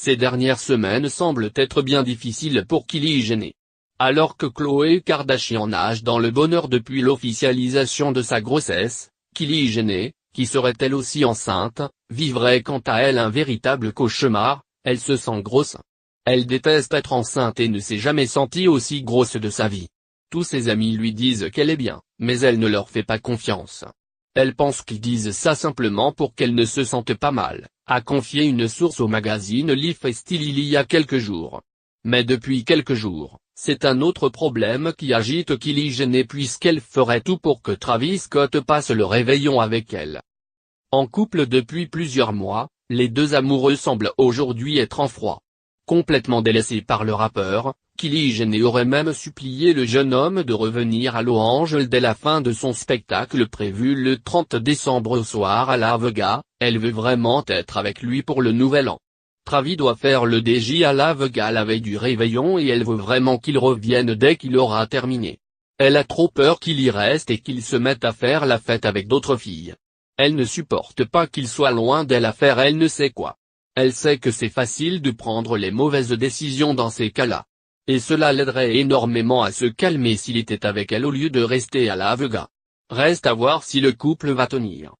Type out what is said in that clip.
Ces dernières semaines semblent être bien difficiles pour Kylie Jenner. Alors que Khloé Kardashian nage dans le bonheur depuis l'officialisation de sa grossesse, Kylie Jenner, qui serait elle aussi enceinte, vivrait quant à elle un véritable cauchemar. Elle se sent grosse. Elle déteste être enceinte et ne s'est jamais sentie aussi grosse de sa vie. Tous ses amis lui disent qu'elle est bien, mais elle ne leur fait pas confiance. Elle pense qu'ils disent ça simplement pour qu'elle ne se sente pas mal, a confié une source au magazine Lifestyle il y a quelques jours. Mais depuis quelques jours, c'est un autre problème qui agite Kylie Jenner puisqu'elle ferait tout pour que Travis Scott passe le réveillon avec elle. En couple depuis plusieurs mois, les deux amoureux semblent aujourd'hui être en froid. Complètement délaissés par le rappeur, Kylie Jenner aurait même supplié le jeune homme de revenir à Los Angeles dès la fin de son spectacle prévu le 30 décembre au soir à La Vega. Elle veut vraiment être avec lui pour le nouvel an. Travis doit faire le DJ à La Vega la veille du réveillon et elle veut vraiment qu'il revienne dès qu'il aura terminé. Elle a trop peur qu'il y reste et qu'il se mette à faire la fête avec d'autres filles. Elle ne supporte pas qu'il soit loin d'elle à faire elle ne sait quoi. Elle sait que c'est facile de prendre les mauvaises décisions dans ces cas-là. Et cela l'aiderait énormément à se calmer s'il était avec elle au lieu de rester à La Vega. Reste à voir si le couple va tenir.